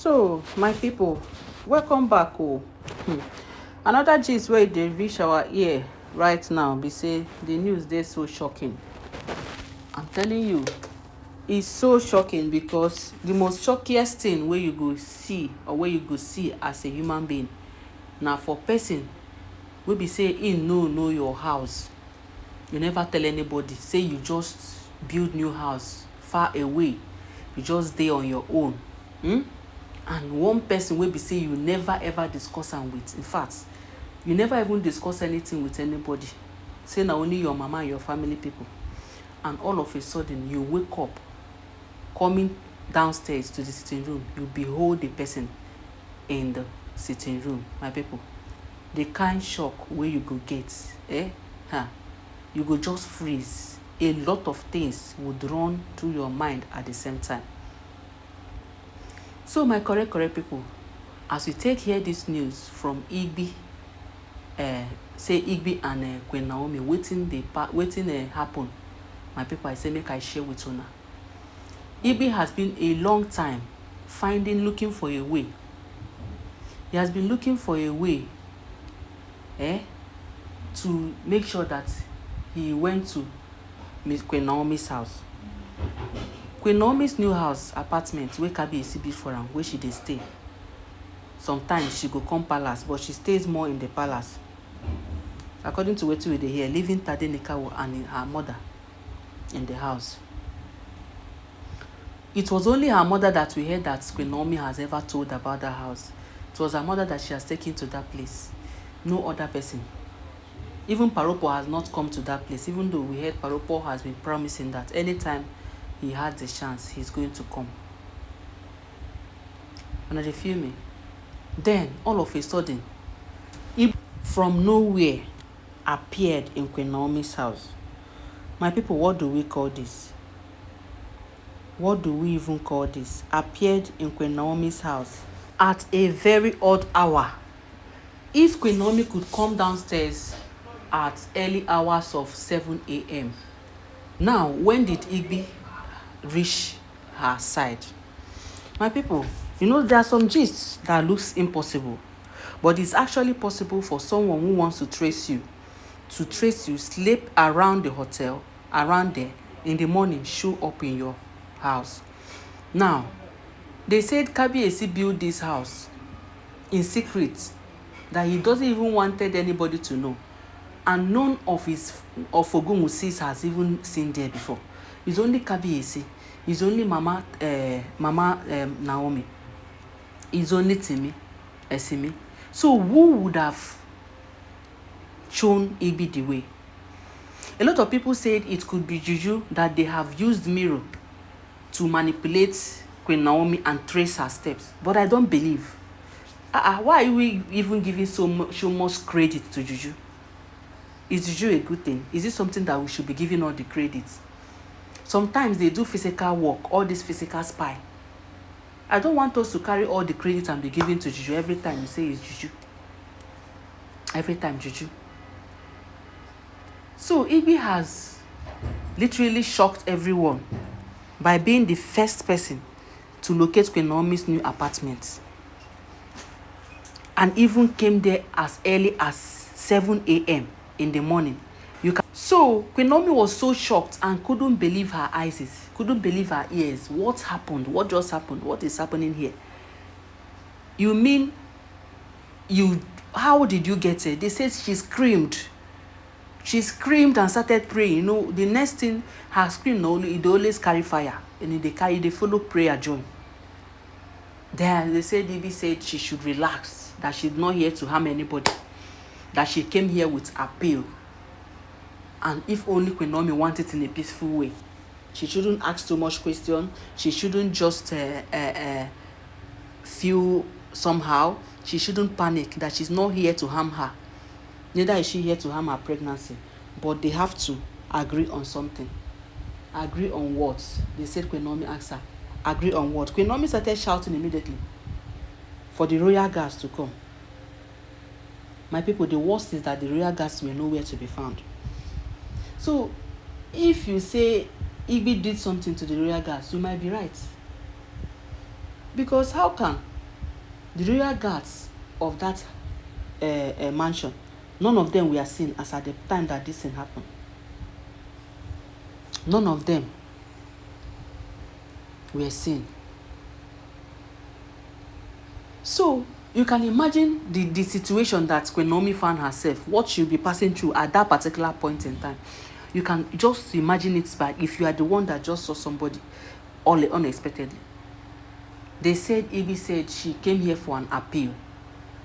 So, my people, welcome back. Another gist where they reach our ear right now, be say the news dey so shocking. I'm telling you, it's so shocking because the most shockiest thing where you go see or where you go see as a human being, now for person wey be say in know your house, you never tell anybody, say you just build new house far away, you just dey on your own. And one person wey be say you never ever discuss am with, in fact you never even discuss anything with anybody, say na only your mama and your family people, and all of a sudden you wake up coming downstairs to the sitting room, you behold the person in the sitting room. My people, the kind shock wey you go get, you go just freeze. A lot of things would run through your mind at the same time. So my correct people, as we take hear this news from Igbi, say Igbi and Queen Naomi, wetin happen, my people, I say make I share with una. Igbi has been a long time looking for a way. He has been looking for a way to make sure that he went to Miss Queen Naomi's house. Queen Naomi's new house apartment wey Kabiyesi build for am, where she dey stay. Sometimes she go come palace, but she stays more in the palace. According to wetin we dey hear, leaving Tadenikawo and her mother in the house. It was only her mother that we heard that Queen Naomi has ever told about that house. It was her mother that she has taken to that place. No other person. Even Paropo has not come to that place, even though we heard Paropo has been promising that anytime he had the chance, he's going to come. And they feel me. Then, all of a sudden, he from nowhere appeared in Queen Naomi's house. My people, what do we call this? What do we even call this? Appeared in Queen Naomi's house at a very odd hour. If Queen Naomi could come downstairs at early hours of 7 a.m. Now, when did Igbi reach her side? My people, you know, there are some gists that looks impossible, but it's actually possible for someone who wants to trace you, sleep around the hotel, around there, in the morning, show up in your house. Now, they said Kabiyesi built this house in secret, that he doesn't even wanted anybody to know, and none of Ogunwusis has even seen there before. It's only Kabiyesi, it's only Mama Naomi, it's only Timi, Esimi. So who would have shown Igbi the way? A lot of people said it could be juju, that they have used mirror to manipulate Queen Naomi and trace her steps, but I don't believe. Why are we even giving so much credit to juju? Is juju a good thing? Is it something that we should be giving all the credit? Sometimes they do physical work, all this physical spy. I don't want us to carry all the credit and be giving to juju every time you say it's juju. Every time juju. So Igbi has literally shocked everyone by being the first person to locate Queen Naomi's new apartment, and even came there as early as 7 a.m. in the morning. So Queen Naomi was so shocked and couldn't believe her eyes, couldn't believe her ears. What happened? What just happened? What is happening here? You mean how did you get here? They said she screamed. She screamed and started praying. You know, the next thing, her scream, it always carry fire, and they follow prayer join. Then they said, Igbi said she should relax, that she's not here to harm anybody, that she came here with appeal. And if only Queen Naomi wanted it in a peaceful way, she shouldn't ask too much question. She shouldn't just feel somehow. She shouldn't panic, that she's not here to harm her. Neither is she here to harm her pregnancy. But they have to agree on something. Agree on what? They said Queen Naomi asked her. Agree on what? Queen Naomi started shouting immediately for the royal guards to come. My people, the worst is that the royal guards were nowhere to be found. So, if you say Igbi did something to the royal guards, you might be right. Because how can The royal guards of that mansion, none of them were seen as at the time that this thing happened. None of them were seen. So you can imagine the situation that Queen Naomi found herself, what she'll be passing through at that particular point in time. You can just imagine it back if you are the one that just saw somebody all unexpectedly. They said Ibi said she came here for an appeal,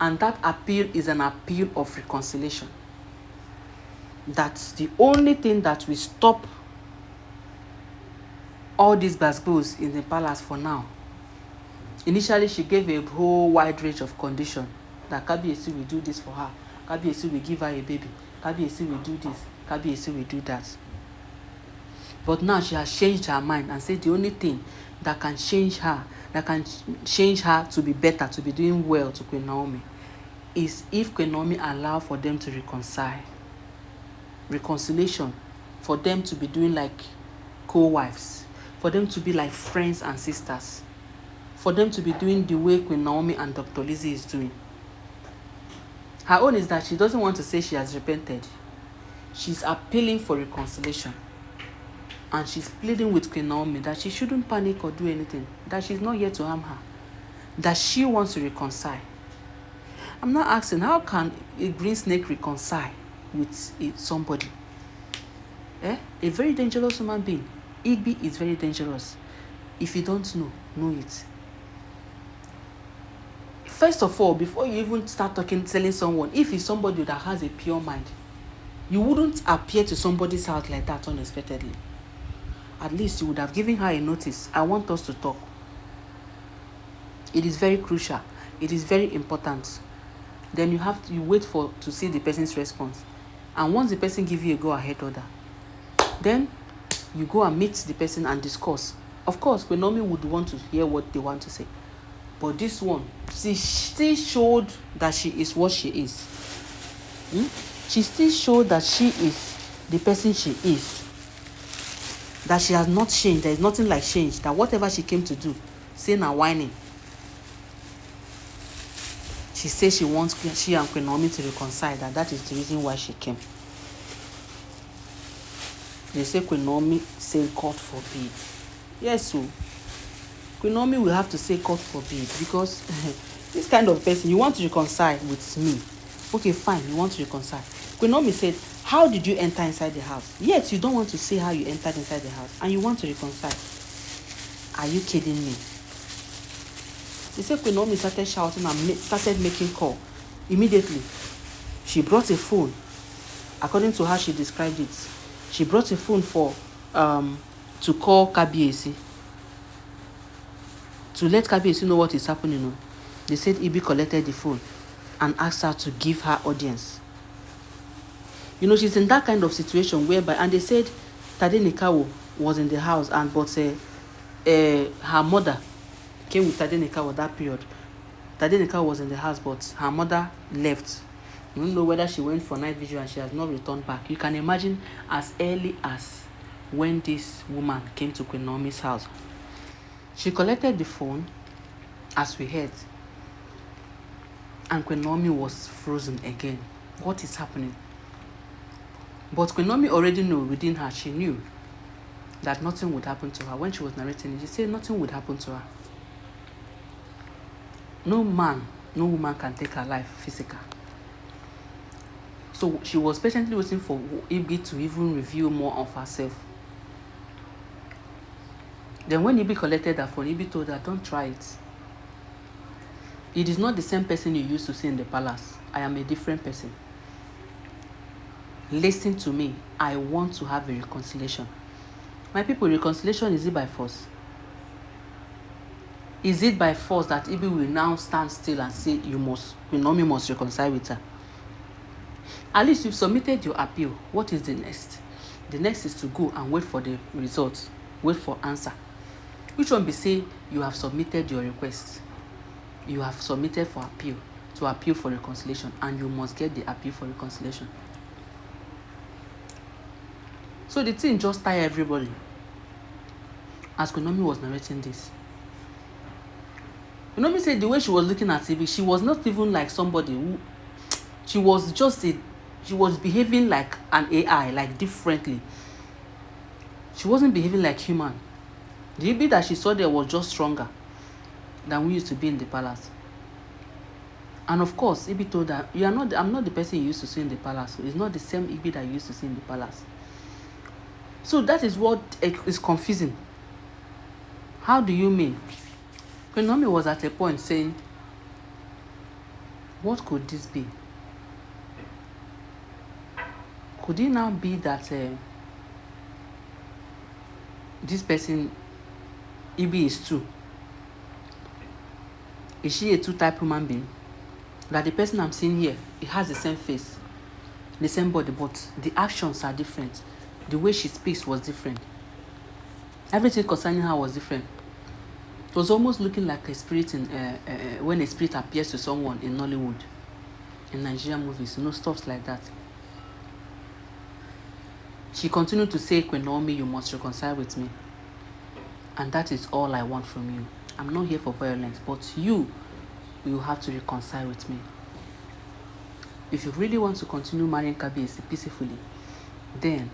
and that appeal is an appeal of reconciliation. That's the only thing that will stop all these basbos in the palace for now. Initially, she gave a whole wide range of conditions that Kabiyesi will do this for her, Kabiyesi will give her a baby, Kabiyesi will do this, Kabiyesi will do that. But now she has changed her mind and said the only thing that can change her to be better, to be doing well to Queen Naomi, is if Queen Naomi allow for them to reconcile. Reconciliation, for them to be doing like co-wives, for them to be like friends and sisters, for them to be doing the way Queen Naomi and Dr. Lizzie is doing. Her own is that she doesn't want to say she has repented. She's appealing for reconciliation. And she's pleading with Queen Naomi that she shouldn't panic or do anything, that she's not here to harm her, that she wants to reconcile. I'm not asking, how can a green snake reconcile with somebody? A very dangerous human being. Igby is very dangerous. If you don't know, know it. First of all, before you even start telling someone, if it's somebody that has a pure mind, you wouldn't appear to somebody's house like that unexpectedly. At least you would have given her a notice. I want us to talk. It is very crucial. It is very important. Then you wait to see the person's response. And once the person gives you a go-ahead order, then you go and meet the person and discuss. Of course, Queen Naomi would want to hear what they want to say. But this one, she still showed that she is what she is. She still showed that she is the person she is. That she has not changed. There is nothing like change. That whatever she came to do, saying and whining, she says she and Queen Naomi to reconcile. That is the reason why she came. They say Queen Naomi say God forbid. Yes, so Queen Naomi will have to say God forbid, because this kind of person, you want to reconcile with me. Okay, fine, you want to reconcile. Queen Naomi said, how did you enter inside the house? Yet you don't want to say how you entered inside the house, and you want to reconcile. Are you kidding me? They said Queen Naomi started shouting and started making call. Immediately, she brought a phone. According to how she described it, she brought a phone to call Kabiyesi, to let Kabiyesi know what is happening. They said Ibi collected the phone and asked her to give her audience. She's in that kind of situation whereby, and they said Tadenikawo was in the house, but her mother came with Tadenikawo that period. Tadenikawo was in the house, but her mother left. You don't know whether she went for night vigil and she has not returned back. You can imagine as early as when this woman came to Queen Naomi's house. She collected the phone, as we heard, and Queen Naomi was frozen again. What is happening? But Queen Naomi already knew within her, she knew that nothing would happen to her. When she was narrating it, she said nothing would happen to her. No man, no woman can take her life physical. So she was patiently waiting for Ibi to even reveal more of herself. Then when Ibi collected her phone, Ibi told her, don't try it. It is not the same person you used to see in the palace. I am a different person. Listen to me. I want to have a reconciliation. My people, reconciliation, is it by force? Is it by force that Ibi will now stand still and say Queen Naomi must reconcile with her? At least you've submitted your appeal. What is the next? The next is to go and wait for the results. Wait for answer. Which one be say you have submitted your request? You have submitted for appeal, to appeal for reconciliation, and you must get the appeal for reconciliation. So the thing just tired everybody. As Queen Naomi was narrating this, You know me say the way she was looking at Ibi, she was not even like somebody who, she was just she was behaving like an AI, like differently. She wasn't behaving like human. The Ibi that she saw there was just stronger than we used to be in the palace. And of course, Ibi told her, I'm not the person you used to see in the palace. It's not the same Ibi that you used to see in the palace. So that is what is confusing. How do you mean? Queen Naomi was at a point saying, what could this be? Could it now be that this person, Ibi, is two? Is she a two-type human being? That the person I'm seeing here, it has the same face, the same body, but the actions are different. The way she speaks was different. Everything concerning her was different. It was almost looking like a spirit in when a spirit appears to someone in Nollywood, in Nigerian movies, stuff like that. She continued to say, Queen Naomi, you must reconcile with me. And that is all I want from you. I'm not here for violence, but you will have to reconcile with me. If you really want to continue marrying Kabiyesi peacefully, then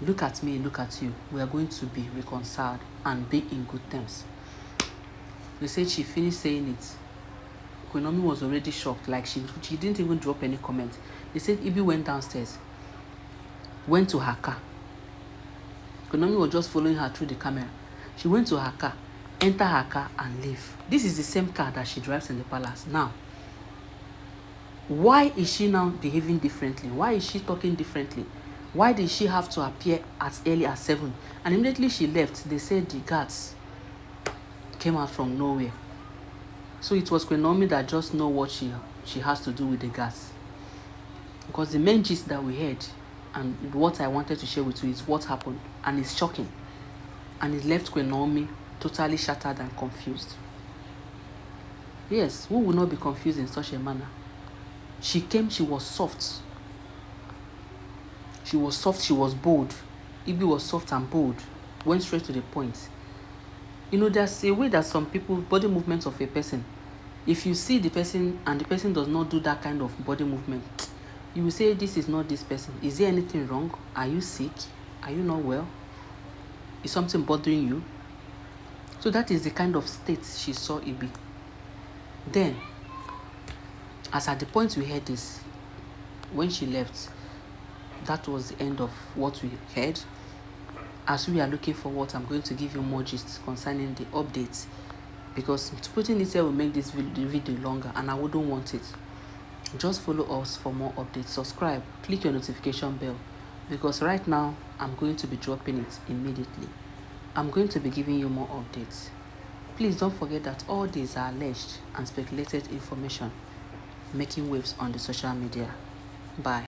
look at me, look at you. We are going to be reconciled and be in good terms. They said she finished saying it. Queen Naomi was already shocked, like she didn't even drop any comment. They said Ibi went downstairs, went to her car. Queen Naomi was just following her through the camera. She went to her car, enter her car and leave. This is the same car that she drives in the palace. Now, why is she now behaving differently? Why is she talking differently? Why did she have to appear as early as 7? And immediately she left, they said the guards came out from nowhere. So it was Queen Naomi that just know what she has to do with the guards. Because the main gist that we heard and what I wanted to share with you is what happened. And it's shocking. And it left Queen Naomi totally shattered and confused. Yes, who will not be confused in such a manner? She came, she was soft. She was soft, she was bold. Ibi was soft and bold. Went straight to the point. There's a way that some people, body movements of a person, if you see the person and the person does not do that kind of body movement, you will say, this is not this person. Is there anything wrong? Are you sick? Are you not well? Is something bothering you? So that is the kind of state she saw Ibi. Then, as at the point we heard this, when she left, that was the end of what we heard. As we are looking forward, I'm going to give you more gist concerning the updates, because putting it here will make this video longer and I wouldn't want it. Just follow us for more updates. Subscribe, click your notification bell, because right now I'm going to be dropping it immediately. I'm going to be giving you more updates. Please don't forget that all these are alleged and speculated information making waves on the social media. Bye.